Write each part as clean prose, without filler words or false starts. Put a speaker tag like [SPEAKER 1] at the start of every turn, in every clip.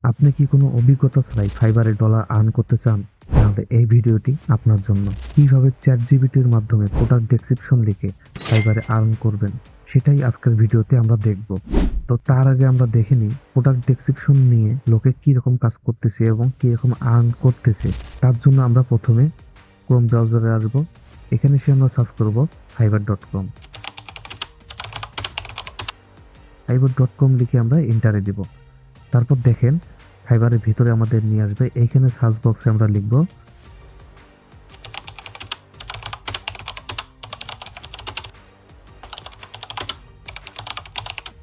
[SPEAKER 1] আপনি কি কোনো অভিজ্ঞতা ছাড়াই ফাইবারে ডলার আর্ন করতে চান? তাহলে এই ভিডিওটি আপনার জন্য। কিভাবে চ্যাটজিপিটির মাধ্যমে প্রোডাক্ট ডেসক্রিপশন লিখে ফাইবারে আর্ন করবেন, সেটাই আজকের ভিডিওতে আমরা দেখব। তো তার আগে আমরা দেখে নিই প্রোডাক্ট ডেসক্রিপশন নিয়ে লোকে কি রকম কাজ করতেছে এবং কি রকম আর্ন করতেছে। তার জন্য আমরা প্রথমে ক্রোম ব্রাউজারে আসবো। এখানে এসে আমরা সার্চ করব fiverr.com। fiverr.com লিখে আমরা এন্টারে দিব। তারপর দেখেন ফাইবারের ভিতরে আমাদের নিয়ে আসবে। এইখানে সার্চ বক্সে আমরা লিখব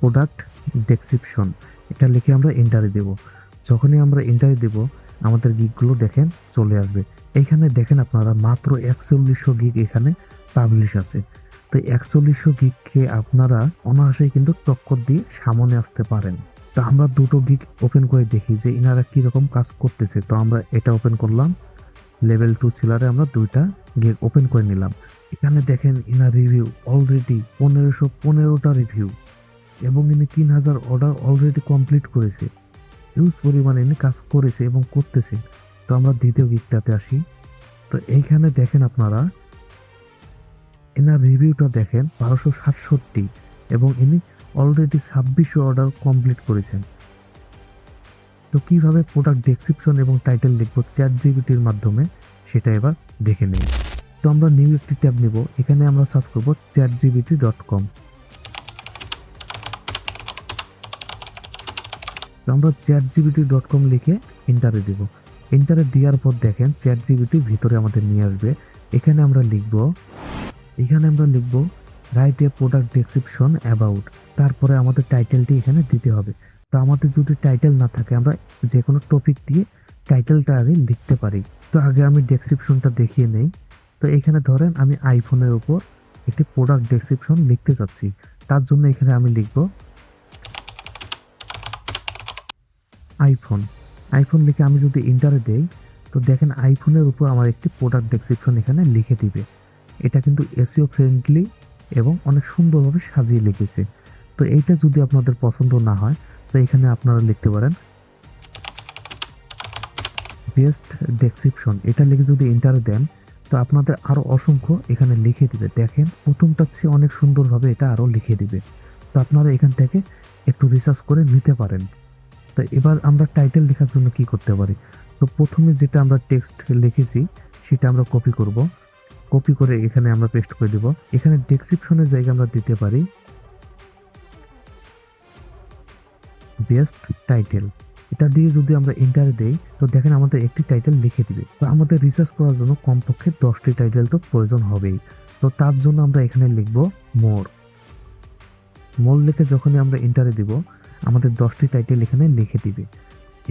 [SPEAKER 1] প্রোডাক্ট ডেসক্রিপশন। এটা লিখে আমরা এন্টারে দেব। যখনই আমরা এন্টারে দেব আমাদের গিগগুলো দেখেন চলে আসবে। এইখানে দেখেন আপনারা মাত্র 4100 গিগ এখানে পাবলিশ আছে। তো 4100 গিগকে আপনারা অনায়াসেই কিন্তু টক্কর দিয়ে সামনে আসতে পারেন। তো আমরা দুটো গিগ ওপেন করে দেখি যে ইনারা কিরকম কাজ করতেছে। তো আমরা এটা ওপেন করলাম, লেভেল 2 সেলারে আমরা দুইটা গিগ ওপেন করে নিলাম। এখানে দেখেন ইনার রিভিউ অলরেডি 1515টা রিভিউ এবং ইনি 3000 অর্ডার অলরেডি কমপ্লিট করেছে। হিউজ পরিমাণে ইনি কাজ করেছে এবং করতেছে। তো আমরা দ্বিতীয় গিগটাতে আসি। তো এইখানে দেখেন আপনারা এনার রিভিউটা দেখেন 1267 এবং ইনি অলরেডি 2600 অর্ডার কমপ্লিট করেছেন। তো কিভাবে প্রোডাক্ট ডেসক্রিপশন এবং টাইটেল লিখবো চ্যাটজিপিটির মাধ্যমে সেটা এবার দেখে নেই। তো আমরা নিউ একটি ট্যাব নিব। এখানে আমরা সার্চ করব chatgpt.com। তো আমরা chatgpt.com লিখে এন্টারে দেব। এন্টারে দেওয়ার পর দেখেন চ্যাটজিপিটির ভিতরে আমাদের নিয়ে আসবে। এখানে আমরা লিখব write a product description about. তারপরে আমাদের টাইটেলটি এখানে দিতে হবে। তো আমাদের যদি টাইটেল না থাকে আমরা যে কোনো টপিক দিয়ে টাইটেলটা আগে লিখতে পারি। তো আগে আমি ডেসক্রিপশনটা দেখিয়ে নেই। তো এখানে ধরেন আমি আইফোনের উপর একটি প্রোডাক্ট ডেসক্রিপশন লিখতে চাচ্ছি। তার জন্য এখানে আমি লিখব আইফোন। আইফোন লিখে আমি যদি এন্টারে দেই তো দেখেন আইফোনের উপর আমার একটি প্রোডাক্ট ডেসক্রিপশন এখানে লিখে দিবে। এটা কিন্তু এসইও ফ্রেন্ডলি এবং অনেক সুন্দরভাবে সাজিয়ে লিখেছে। তো এইটা যদি আপনাদের পছন্দ না হয় তো এখানে আপনারা লিখতে পারেন বেস্ট ডেসক্রিপশন। এটা লিখে যদি এন্টারে দেন তো আপনাদের আরো অসংখ্য এখানে লিখে দিবে। দেখেন প্রথমটার চেয়ে অনেক সুন্দরভাবে এটা আরো লিখে দিবে। তো আপনারা এখান থেকে একটু রিসার্চ করে নিতে পারেন। তো এবার আমরা টাইটেল লেখার জন্য কি করতে পারি? তো প্রথমে যেটা আমরা টেক্সট লিখেছি সেটা আমরা কপি করব। কপি করে এখানে আমরা পেস্ট করে দেব। এখানে ডেসক্রিপশনের জায়গায় আমরা দিতে পারি বেস্ট টাইটেল। এটা দিয়ে যদি আমরা এন্টার দেই তো দেখেন আমাদের একটি টাইটেল লিখে দিবে। তো আমাদের রিসার্চ করার জন্য কমপক্ষে 10টি টাইটেল তো প্রয়োজন হবেই। তো তার জন্য আমরা এখানে লিখব মোর। মোর লিখে যখনই আমরা এন্টারে দিব আমাদের 10টি টাইটেল এখানে লিখে দিবে।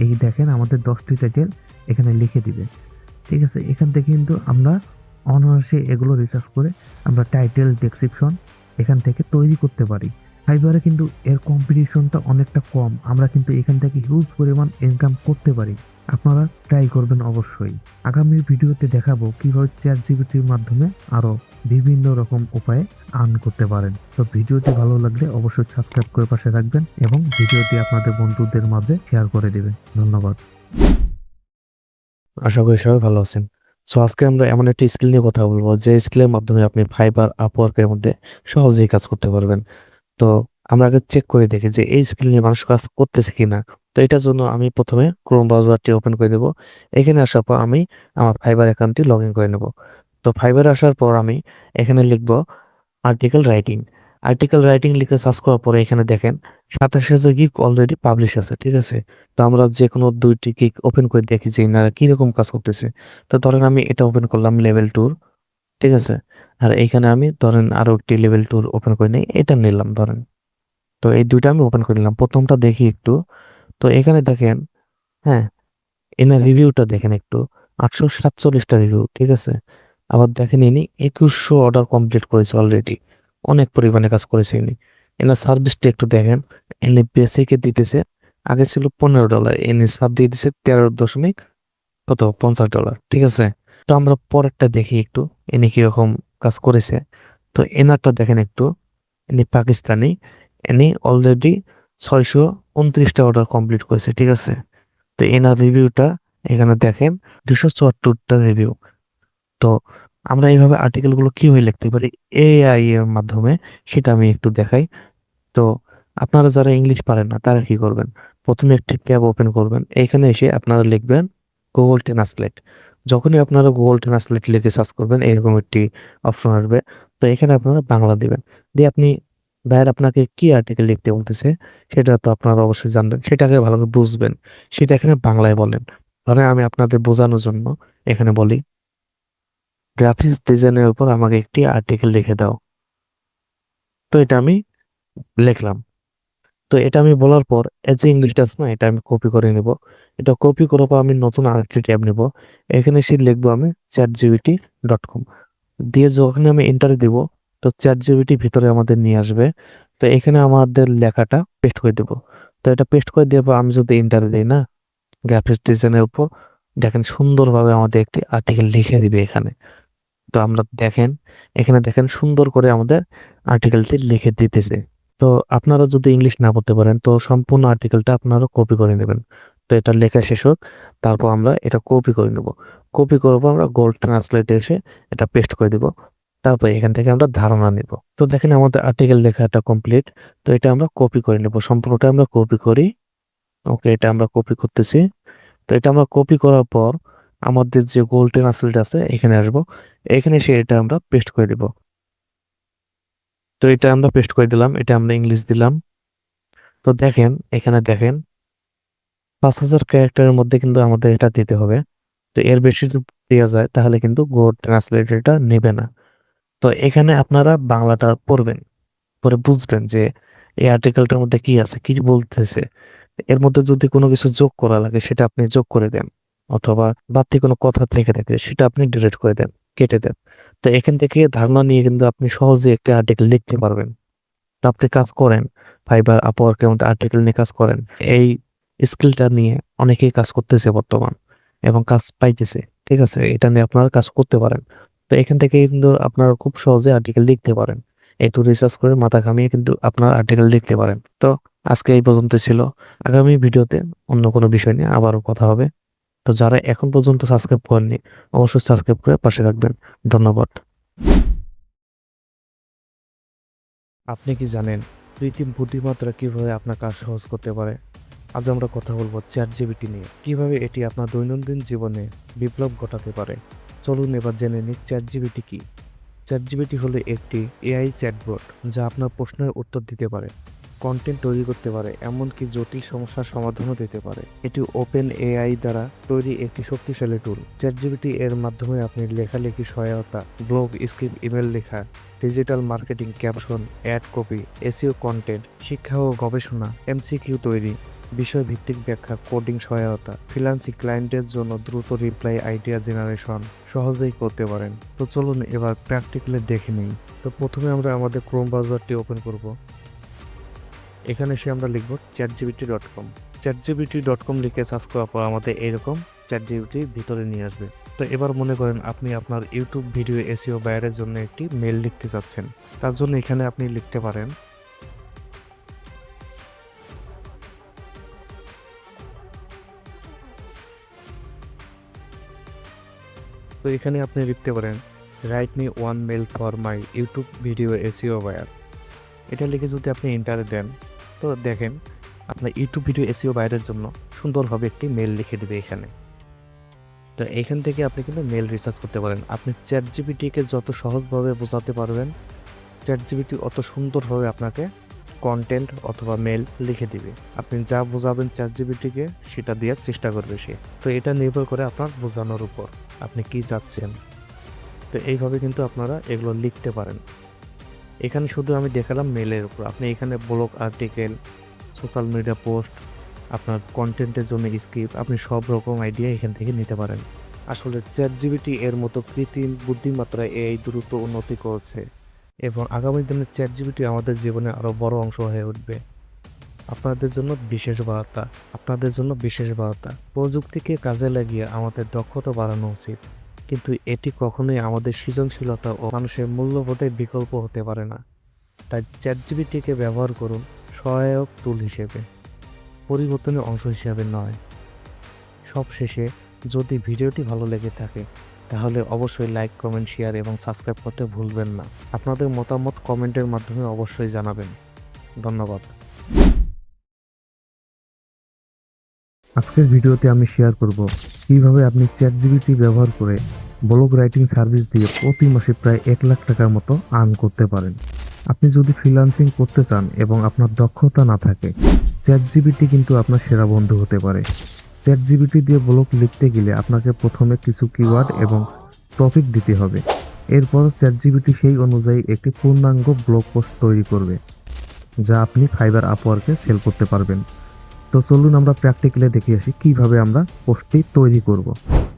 [SPEAKER 1] এই দেখেন আমাদের 10টি টাইটেল এখানে লিখে দিবে। ঠিক আছে, এখান থেকে কিন্তু আমরা অনায়াসে এগুলো রিসার্চ করে আমরা টাইটেল ডেসক্রিপশন এখান থেকে তৈরি করতে পারি। ফাইবারে কিন্তু এর কম্পিটিশনটা অনেকটা কম। আমরা কিন্তু এখান থেকে হিউজ পরিমাণ ইনকাম করতে পারি। আপনারা ট্রাই করবেন অবশ্যই। আগামী ভিডিওতে দেখাবো কিভাবে চ্যাটজিপিটির মাধ্যমে আরো বিভিন্ন রকম উপায়ে আর্ন করতে পারেন। তো ভিডিওটি ভালো লাগলে অবশ্যই সাবস্ক্রাইব করে পাশে রাখবেন এবং ভিডিওটি আপনাদের বন্ধুদের মাঝে শেয়ার করে দিবেন। ধন্যবাদ।
[SPEAKER 2] আশা করি সবাই ভালো আছেন। সো আজকে আমরা এমন একটা স্কিল নিয়ে কথা বলবো যে স্কিলের মাধ্যমে আপনি ফাইবার আপওয়ার্কের মধ্যে সহজেই কাজ করতে পারবেন। তো আমরা আগে চেক করে দেখি যে এই স্কিল নিয়ে মানুষ কাজ করতেছে কিনা। তো এটার জন্য আমি প্রথমে ক্রোম ব্রাউজারটি ওপেন করে দেব। এখানে আসার পর আমি আমার ফাইবার অ্যাকাউন্টটি লগ ইন করে নেব। তো ফাইবারে আসার পর আমি এখানে লিখব আর্টিকেল রাইটিং। আর্টিকেল রাইটিং লিখে সার্চ করার পরে এখানে দেখেন 27,000 গিগ অলরেডি পাবলিশ আছে, ঠিক আছে। তো আমরা যে কোনো 2টি গিগ ওপেন করে দেখি যে এনারা কিরকম কাজ করতেছে। তো ধরেন আমি এটা ওপেন করলাম লেভেল 2, ঠিক আছে। আর এইখানে আমি ধরেন আরো একটি লেভেল 2 ওপেন করে নিই, এটা নিলাম ধরেন। তো এই দুইটা আমি ওপেন করে নিলাম, প্রথমটা দেখি একটু। তো এখানে দেখেন, হ্যাঁ, এনার রিভিউটা দেখেন একটু, 847টা রিভিউ, ঠিক আছে। আবার দেখেন ইনি 2100 অর্ডার কমপ্লিট করেছে অলরেডি, অনেক পরিমাণে কাজ করেছে ইনি। এনার সার্ভিসটা একটু দেখেন, এনে বেসিকে দিতেছে, আগে ছিল $15, এনে সাব দিয়ে দিছে 13.50 ডলার, ঠিক আছে। তো আমরা পরেরটা দেখি একটু, এনে কিরকম কাজ করেছে। তো এনারটা দেখেন একটু, ইনি পাকিস্তানি, ইনি অলরেডি 629টা অর্ডার কমপ্লিট করেছে, ঠিক আছে। তো এনার রিভিউটা এখানে দেখেন 274টা রিভিউ। তো আমরা এইভাবে আর্টিকেলগুলো কিভাবে লিখতে পারি এআই এর মাধ্যমে, সেটা আমি একটু দেখাই। তো আপনারা যারা ইংলিশ পারেন না তারা কি করবেন, প্রথমে একটি ট্যাব ওপেন করবেন, এখানে এসে আপনারা লিখবেন গুগল ট্রান্সলেট। যখনই আপনারা গুগল ট্রান্সলেট লিখে সার্চ করবেন এরকম একটি অপশন আসবে। তো এখানে আপনারা বাংলা দিবেন, দিয়ে আপনি ভাইয়ের আপনাকে কি আর্টিকেল লিখতে বলতেছে সেটা তো আপনারা অবশ্যই জানবেন, সেটাকে ভালো করে বুঝবেন, সেটা এখানে বাংলায় বলেন। ধরেন আমি আপনাদের বোঝানোর জন্য এখানে বলি, গ্রাফিক্স ডিজাইনের উপর আমাকে একটি আর্টিকেল লিখে দাও। তো এটা আমি লিখলাম। তো এটা আমি বলার পর এই যে ইংলিশটা আছে না, এটা আমি কপি করে নিব। এটা কপি করার পর আমি নতুন আরেকটি ট্যাব নিব, এখানে এসে লিখবো আমি chatgpt.com, দিয়ে যখন আমি এন্টার দিব তো ChatGPT ভিতরে আমাদের নিয়ে আসবে। তো এখানে আমাদের লেখাটা পেস্ট করে দেব। তো এটা পেস্ট করে দেওয়ার পর আমি যদি এন্টার দিই না, গ্রাফিক্স ডিজাইনের উপর দেখেন সুন্দরভাবে আমাদের একটি আর্টিকেল লিখে দিবে এখানে। তো আমরা দেখেন, এখানে দেখেন সুন্দর করে আমাদের আর্টিকেলটি লিখে দিতেছে। তো আপনারা যদি ইংলিশ না পড়তে পারেন তো সম্পূর্ণ আর্টিকেলটা আপনারা কপি করে নেবেন। তো এটা লেখা শেষ হোক, তারপর আমরা এটা কপি করে নেব। কপি করবো আমরা গোল্ড ট্রান্সলেটে এসে এটা পেস্ট করে দিব। তারপর এখান থেকে আমরা ধারণা নিব। তো দেখেন আমাদের আর্টিকেল লেখাটা কমপ্লিট। তো এটা আমরা কপি করে নেব, সম্পূর্ণটা আমরা কপি করি। ওকে, এটা আমরা কপি করতেছি। তো এটা আমরা কপি করার পর আমাদের যে গোল্ড ট্রান্সলেট আছে এখানে আসবো, এখানে এসে এটা আমরা পেস্ট করে দিব। তো এটা আমরা পেস্ট করে দিলাম, এটা আমরা ইংলিশ দিলাম। তো দেখেন এখানে দেখেন 5,000 ক্যারেক্টারের মধ্যে কিন্তু আমাদের এটা দিতে হবে। তো এর বেশি যদি দেওয়া যায় তাহলে কিন্তু গুগল ট্রান্সলেট এটা নেবে না। তো এখানে আপনারা বাংলাটা পড়বেন, পরে বুঝবেন যে এই আর্টিকেলটার মধ্যে কি আছে, কি বলতেছে। এর মধ্যে যদি কোনো কিছু যোগ করা লাগে সেটা আপনি যোগ করে দেন, অথবা বাড়তি কোনো কথা থেকে থাকে সেটা আপনি ডিলিট করে দেন, কেটে দেন। তো এখান থেকে ধারণা নিয়ে কিন্তু আপনি সহজে একটা আর্টিকেল লিখতে পারবেন। তো আপনি কাজ করেন, ফাইবার আপওয়ার্কের মধ্যে আর্টিকেল নিয়ে কাজ করেন, এই স্কিলটা নিয়ে অনেকেই কাজ করতেছে বর্তমান এবং কাজ পাইতেছে। ঠিক আছে, এটা নিয়ে আপনারা কাজ করতে পারেন। তো এখান থেকে কিন্তু আপনারা খুব সহজে আর্টিকেল লিখতে পারেন, একটু রিসার্চ করে মাথা ঘামিয়ে কিন্তু আপনারা আর্টিকেল লিখতে পারেন। তো আজকে এই পর্যন্ত ছিল, আগামী ভিডিওতে অন্য কোনো বিষয় নিয়ে আবারও কথা হবে। তো যারা এখন পর্যন্ত সাবস্ক্রাইব করেননি অবশ্যই সাবস্ক্রাইব করে পাশে রাখবেন। ধন্যবাদ। আপনি কি জানেন কৃত্রিম বুদ্ধিমত্তা কিভাবে আপনার কাজ সহজ করতে পারে? আজ আমরা কথা বলবো চ্যাট জিপিটি নিয়ে, কিভাবে এটি আপনার দৈনন্দিন জীবনে বিপ্লব ঘটাতে পারে। চলুন এবার জেনে নিই চ্যাট জিপিটি কি। চ্যাট জিপিটি হলো একটি এআই চ্যাটবট যা আপনার প্রশ্নের উত্তর দিতে পারে, কন্টেন্ট তৈরি করতে পারে, এমনকি জটিল সমস্যার সমাধানও দিতে পারে। এটি ওপেন এআই দ্বারা তৈরি একটি শক্তিশালী টুল। চ্যাট জিপিটি এর মাধ্যমে আপনি লেখালেখি সহায়তা, ব্লগ, স্ক্রিপ্ট, ইমেল লেখা, digital marketing, caption, ad copy, SEO content, শিক্ষা ও গবেষণা, এমসিকিউ তৈরি, বিষয়ভিত্তিক ব্যাখ্যা, কোডিং সহায়তা, ফ্রিল্যান্সিং, ক্লায়েন্টের জন্য দ্রুত রিপ্লাই, আইডিয়া জেনারেশন সহজেই করতে পারেন। তো চলুন এবার প্র্যাকটিক্যালি দেখে নিই। তো প্রথমে আমরা আমাদের ক্রোম ব্রাউজারটি ওপেন করব। এখানে এসে আমরা লিখব chatgpt.com। chatgpt.com লিখে সার্চ করার পর আমাদের এরকম চ্যাটজিপিটির ভিতরে নিয়ে আসবে। তো এবার মনে করেন আপনি আপনার ইউটিউব ভিডিও এসইও বায়ারের জন্য একটি মেল লিখতে চাচ্ছেন। তার জন্য এখানে আপনি লিখতে পারেন তো এখানে আপনি লিখতে পারেন write me one mail for my YouTube video SEO buyer. এটা লিখে যদি আপনি এন্টারে দেন তো দেখেন আপনার ইউটিউব ভিডিও এসইও বায়ারের জন্য সুন্দরভাবে একটি মেল লিখে দেবে এখানে। তো এখান থেকে আপনি কিন্তু মেল রিসার্চ করতে পারেন। আপনি চ্যাট জিপিটিকে যত সহজভাবে বোঝাতে পারবেন চ্যাট জিপিটি অত সুন্দরভাবে আপনাকে কন্টেন্ট অথবা মেল লিখে দিবে। আপনি যা বোঝাবেন চ্যাট জিপিটিকে সেটা দেওয়ার চেষ্টা করবে সে। তো এটা নির্ভর করে আপনার বোঝানোর উপর আপনি কি চাচ্ছেন। তো এইভাবে কিন্তু আপনারা এগুলো লিখতে পারেন। এখানে শুধু আমি দেখালাম মেলের উপর, আপনি এখানে blog, article, social media post, আপনার কন্টেন্টের জন্য স্ক্রিপ্ট, আপনি সব রকম আইডিয়া এখান থেকে নিতে পারেন। আসলে চ্যাট জিপিটি এর মতো কৃত্রিম বুদ্ধিমত্তায় এই দ্রুত উন্নতি করছে এবং আগামী দিনে চ্যাট জিপিটি আমাদের জীবনে আরও বড় অংশ হয়ে উঠবে। আপনাদের জন্য বিশেষ বার্তা, প্রযুক্তিকে কাজে লাগিয়ে আমাদের দক্ষতা বাড়ানো উচিত, কিন্তু এটি কখনোই আমাদের সৃজনশীলতা ও মানুষের মূল্যবোধের বিকল্প হতে পারে না। তাই চ্যাট জিপিটিকে ব্যবহার করুন সহায়ক টুল হিসেবে, পরিবর্তনের অংশ হিসেবে নয়। সবশেষে যদি ভিডিওটি ভালো লেগে থাকে তাহলে অবশ্যই লাইক, কমেন্ট, শেয়ার এবং সাবস্ক্রাইব করতে ভুলবেন না। আপনাদের মতামত কমেন্টের মাধ্যমে অবশ্যই জানাবেন। ধন্যবাদ।
[SPEAKER 1] আজকের ভিডিওতে আমি শেয়ার করব কিভাবে আপনি চ্যাটজিপিটি ব্যবহার করে ব্লগ রাইটিং সার্ভিস দিয়ে প্রতি মাসে প্রায় 1 লাখ টাকার মতো আর্ন করতে পারেন। আপনি যদি ফ্রিল্যান্সিং করতে চান এবং আপনার দক্ষতা না থাকে, চ্যাটজিপিটি কিন্তু আপনার সেরা বন্ধু হতে পারে। চ্যাটজিপিটি দিয়ে ব্লগ লিখতে গেলে আপনাকে প্রথমে কিছু কিওয়ার্ড এবং টপিক দিতে হবে। এরপর চ্যাটজিপিটি সেই অনুযায়ী একটি পূর্ণাঙ্গ ব্লগ পোস্ট তৈরি করবে, যা আপনি ফাইবার আপওয়ার্কে সেল করতে পারবেন। তো চলুন আমরা প্র্যাকটিক্যালি দেখে আসি কিভাবে আমরা পোস্টটি তৈরি করব।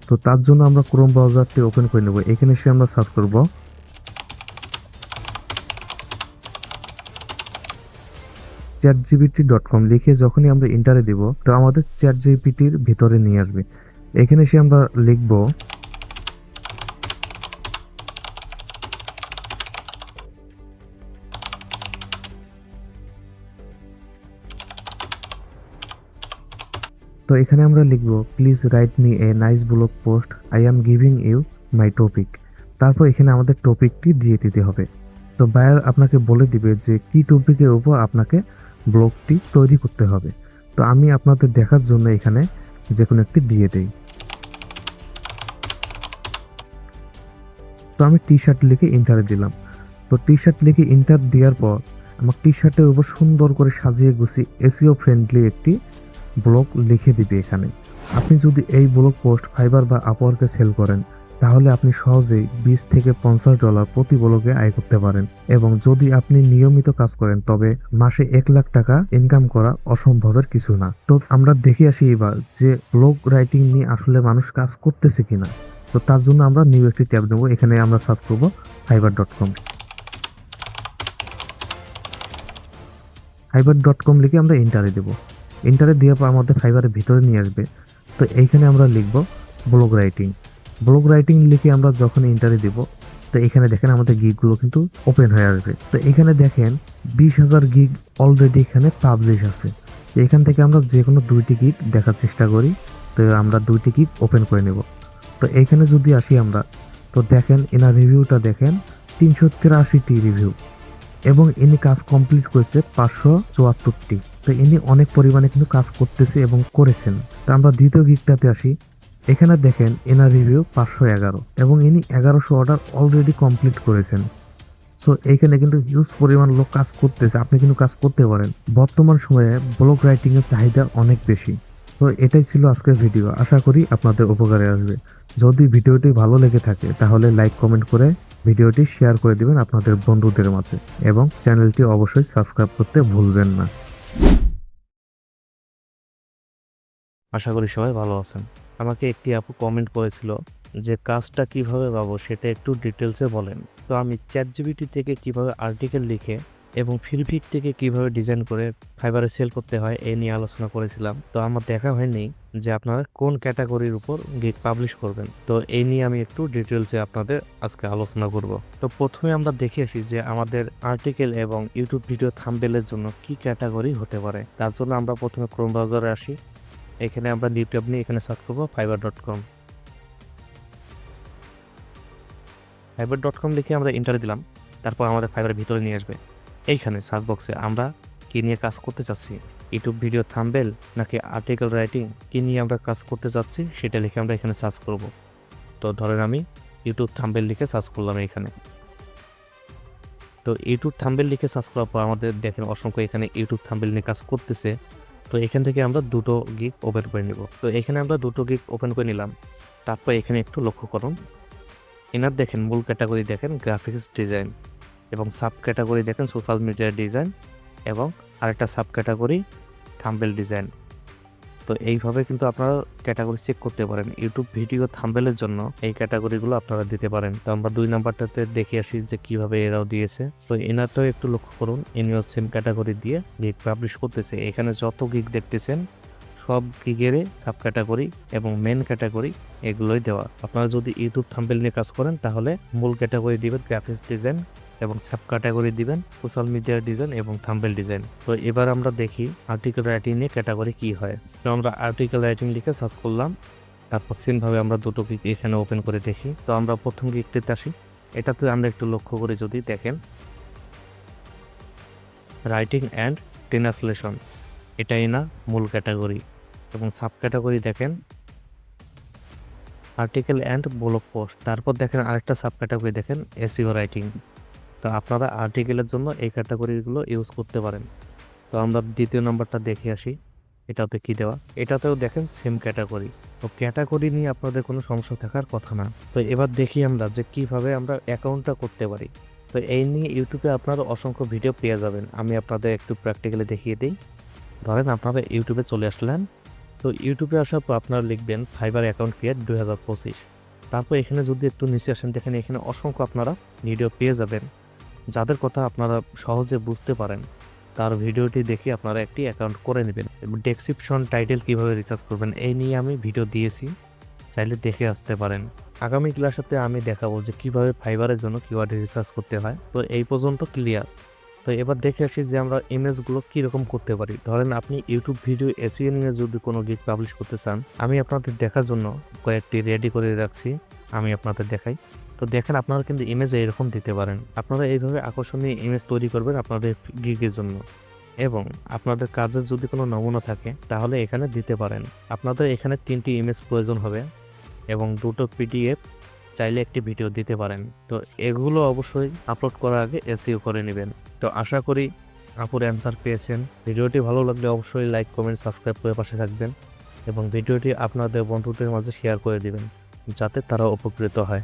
[SPEAKER 1] তো তার জন্য আমরা ক্রোম ব্রাউজারটি ওপেন করে নেব। এখানে এসে আমরা সার্চ করব chatgpt.com লিখে যখনই আমরা এন্টারে দিব তো আমাদের চ্যাটজিপিটির ভিতরে নিয়ে আসবে। এখানে এসে আমরা লিখব তো এখানে আমরা লিখব please write me a nice blog post, I am giving you my topic. তারপর এখানে আমাদের টপিকটি দিয়ে দিতে হবে। তো বায়ার আপনাকে বলে দিবে যে কি টপিকের উপর আপনাকে ব্লগটি তৈরি করতে হবে। তো আমি আপনাদের দেখার জন্য এখানে যে কোনো একটি দিয়ে দেই। তো আমি টি শার্ট লিখে এন্টার দিলাম। তো টি শার্ট লিখে এন্টার দেওয়ার পর আমার টি শার্টের উপর সুন্দর করে সাজিয়ে গুছিয়ে এসইও ফ্রেন্ডলি একটি ব্লগ লিখে দিবে এখানে। আপনি যদি এই ব্লগ পোস্ট ফাইবার বা আপওয়ার্কে সেল করেন তাহলে আপনি সহজেই $20 থেকে $50 প্রতি ব্লগে আয় করতে পারেন। এবং যদি আপনি নিয়মিত কাজ করেন তবে মাসে 1 লাখ টাকা ইনকাম করা অসম্ভবের কিছু না। তো আমরা দেখে আসি এবার যে ব্লগ রাইটিং নিয়ে আসলে মানুষ কাজ করতেছে কিনা। তো তার জন্য আমরা নিউ একটি ট্যাব নেব। এখানে আমরা সার্চ করব fiverr.com। fiverr.com লিখে আমরা এন্টারে দেব। এন্টারে দেওয়ার পর আমাদের ফাইবারের ভিতরে নিয়ে আসবে। তো এইখানে আমরা লিখব ব্লগ রাইটিং। ব্লগ রাইটিং লিখে আমরা যখন এন্টারে দেব তো এখানে দেখেন আমাদের গিগগুলো কিন্তু ওপেন হয়ে আসবে। তো এখানে দেখেন 20,000 গিগ অলরেডি এখানে পাবলিশ আছে। তো এখান থেকে আমরা যে কোনো 2টি গিগ দেখার চেষ্টা করি। তো আমরা 2টি গিগ ওপেন করে নেব। তো এখানে যদি আসি আমরা তো দেখেন এনার রিভিউটা দেখেন 383টি রিভিউ এবং ইনি কাজ কমপ্লিট করেছে 574টি। তো ইনি অনেক পরিমাণে কিন্তু কাজ করতেছে এবং করেছেন। তো আমরা দ্বিতীয় গিগটাতে আসি। এখানে দেখেন এনার রিভিউ 511 এবং ইনি 1100 অর্ডার অলরেডি কমপ্লিট করেছেন। সো এইখানে কিন্তু হিউজ পরিমাণ লোক কাজ করতেছে, আপনি কিন্তু কাজ করতে পারেন। বর্তমান সময়ে ব্লগ রাইটিং এর চাহিদা অনেক বেশি। তো এটাই ছিল আজকের ভিডিও, আশা করি আপনাদের উপকারে আসবে। যদি ভিডিওটি ভালো লেগে থাকে তাহলে লাইক কমেন্ট করে ভিডিওটি শেয়ার করে দিবেন আপনাদের বন্ধুদের মাঝে এবং চ্যানেলটি অবশ্যই সাবস্ক্রাইব করতে ভুলবেন না।
[SPEAKER 2] আশা করি সবাই ভালো আছেন। আমাকে একটি আপু কমেন্ট করেছিল যে কাজটা কিভাবে পাবো সেটা একটু ডিটেলসে বলেন। তো আমি চ্যাটজিপিটি থেকে কিভাবে আর্টিকেল লিখে এবং ফিলপিক থেকে কিভাবে ডিজাইন করে ফাইবারে সেল করতে হয় এই নিয়ে আলোচনা করেছিলাম। তো আমার দেখা হয়নি যে আপনারা কোন ক্যাটাগরির উপর গিগ পাবলিশ করবেন। তো এই নিয়ে আমি একটু ডিটেলসে আপনাদের আজকে আলোচনা করব। তো প্রথমে আমরা দেখে আসি যে আমাদের আর্টিকেল এবং ইউটিউব ভিডিও থাম্বনেলের জন্য কি ক্যাটাগরি হতে পারে। তার জন্য আমরা প্রথমে ক্রোম ব্রাউজারে আসি। এখানে আমরা নিউ ট্যাব নিয়ে এখানে সার্চ করবো fiverr.com। fiverr.com লিখে আমরা এন্টার দিলাম। তারপর আমাদের ফাইবারের ভিতরে নিয়ে আসবে। এইখানে সার্চ বক্সে আমরা কি নিয়ে কাজ করতে চাচ্ছি, ইউটিউব ভিডিও থাম্বনেল নাকি আর্টিকেল রাইটিং, কি নিয়ে আমরা কাজ করতে চাচ্ছি সেটা লিখে আমরা এখানে সার্চ করব। তো ধরেন আমি ইউটিউব থাম্বনেল লিখে সার্চ করলাম এখানে। তো ইউটিউব থাম্বনেল লিখে সার্চ করার পর আমাদের দেখেন অসংখ্য এখানে ইউটিউব থাম্বনেল নিয়ে কাজ করতেছে। তো এখান থেকে আমরা 2টো গিগ ওপেন করে নিব। তো এখানে আমরা 2টো গিগ ওপেন করে নিলাম। তারপর এখানে একটু লক্ষ্য করুন, এনার দেখেন মূল ক্যাটাগরি দেখেন গ্রাফিক্স ডিজাইন এবং সাব ক্যাটাগরি দেখেন সোশ্যাল মিডিয়া ডিজাইন এবং আরেকটা সাব ক্যাটাগরি থাম্বনেল ডিজাইন। তো এইভাবে কিন্তু আপনারা ক্যাটাগরি চেক করতে পারেন। ইউটিউব ভিডিও থাম্বনেলের জন্য এই ক্যাটাগরিগুলো আপনারা দিতে পারেন। তো আমরা 2 নাম্বারটাতে দেখে আসি যে কিভাবে এরাও দিয়েছে। তো এনারটাও একটু লক্ষ্য করুন, ইনিও সেম ক্যাটাগরি দিয়ে গিগ পাবলিশ করতেছে। এখানে যত গিগ দেখতেছেন সব গিগেরে সাব ক্যাটাগরি এবং মেন ক্যাটাগরি এগুলোই দেওয়া। আপনারা যদি ইউটিউব থাম্বনেল নিয়ে কাজ করেন তাহলে মূল ক্যাটাগরি দিবেন গ্রাফিক্স ডিজাইন এবং সাব ক্যাটাগরি দিবেন সোশ্যাল মিডিয়া ডিজাইন এবং থাম্বনেল ডিজাইন। তো এবার আমরা দেখি আর্টিকেল রাইটিং নিয়ে ক্যাটাগরি কি হয়। তো আমরা আর্টিকেল রাইটিং লিখে সার্চ করলাম, তারপর সেমভাবে আমরা দুটো গিগ এখানে ওপেন করে দেখি। তো আমরা প্রথম গিগটিতে আসি, এটাতে আমরা একটু লক্ষ্য করে যদি দেখেন রাইটিং অ্যান্ড ট্রান্সলেশন, এটাই না মূল ক্যাটাগরি। এবং সাব ক্যাটাগরি দেখেন আর্টিকেল অ্যান্ড ব্লগ পোস্ট, তারপর দেখেন আরেকটা সাব ক্যাটাগরি দেখেন এসইও রাইটিং। তো আপনারা আর্টিকেলের জন্য এই ক্যাটাগরিগুলো ইউজ করতে পারেন। তো আমরা দ্বিতীয় নম্বরটা দেখে আসি, এটাতে কি দেওয়া, এটাতেও দেখেন সেম ক্যাটাগরি। তো ক্যাটাগরি নিয়ে আপনাদের কোনো সমস্যা থাকার কথা না। তো এবার দেখি আমরা যে কিভাবে আমরা অ্যাকাউন্টটা করতে পারি। তো এই নিয়ে ইউটিউবে আপনারা অসংখ্য ভিডিও পেয়ে যাবেন, আমি আপনাদের একটু প্র্যাকটিক্যালি দেখিয়ে দিই। ধরেন আপনারা ইউটিউবে চলে আসলেন, তো ইউটিউবে আসার পর আপনারা লিখবেন ফাইবার অ্যাকাউন্ট ক্রিয়েট 2025। তারপর এখানে যদি একটু নিচে আসেন দেখেন এখানে অসংখ্য আপনারা ভিডিও পেয়ে যাবেন, যাদের কথা আপনারা সহজে বুঝতে পারেন তার ভিডিওটি দেখে আপনারা একটি অ্যাকাউন্ট করে নেবেন। ডেসক্রিপশন টাইটেল কিভাবে রিসার্চ করবেন এই নিয়ে আমি ভিডিও দিয়েছি, চাইলে দেখে আসতে পারেন। আগামী ক্লাসেতে আমি দেখাবো যে কিভাবে ফাইবারের জন্য কিওয়ার্ড রিসার্চ করতে হয়। তো এই পর্যন্ত ক্লিয়ার। তো এবার দেখে আসি যে আমরা ইমেজগুলো কীরকম করতে পারি। ধরেন আপনি ইউটিউব ভিডিও এসইও নিয়ে যদি কোনো গিগ পাবলিশ করতে চান, আমি আপনাদের দেখার জন্য কয়েকটি রেডি করে রাখছি, আমি আপনাদের দেখাই। তো দেখেন আপনারা কিন্তু ইমেজ এরকম দিতে পারেন, আপনারা এইভাবে আকর্ষণীয় ইমেজ তৈরি করবেন আপনাদের গিগের জন্য। এবং আপনাদের কাজের যদি কোনো নমুনা থাকে তাহলে এখানে দিতে পারেন। আপনাদের এখানে 3টি ইমেজ প্রয়োজন হবে এবং 2টো পিডিএফ, চাইলে একটি ভিডিও দিতে পারেন। তো এগুলো অবশ্যই আপলোড করার আগে এসইও করে নেবেন। তো আশা করি আপুর অ্যান্সার পেয়েছেন। ভিডিওটি ভালো লাগলে অবশ্যই লাইক কমেন্ট সাবস্ক্রাইব করে পাশে থাকবেন এবং ভিডিওটি আপনাদের বন্ধুদের মাঝে শেয়ার করে দিবেন যাতে তারা উপকৃত হয়।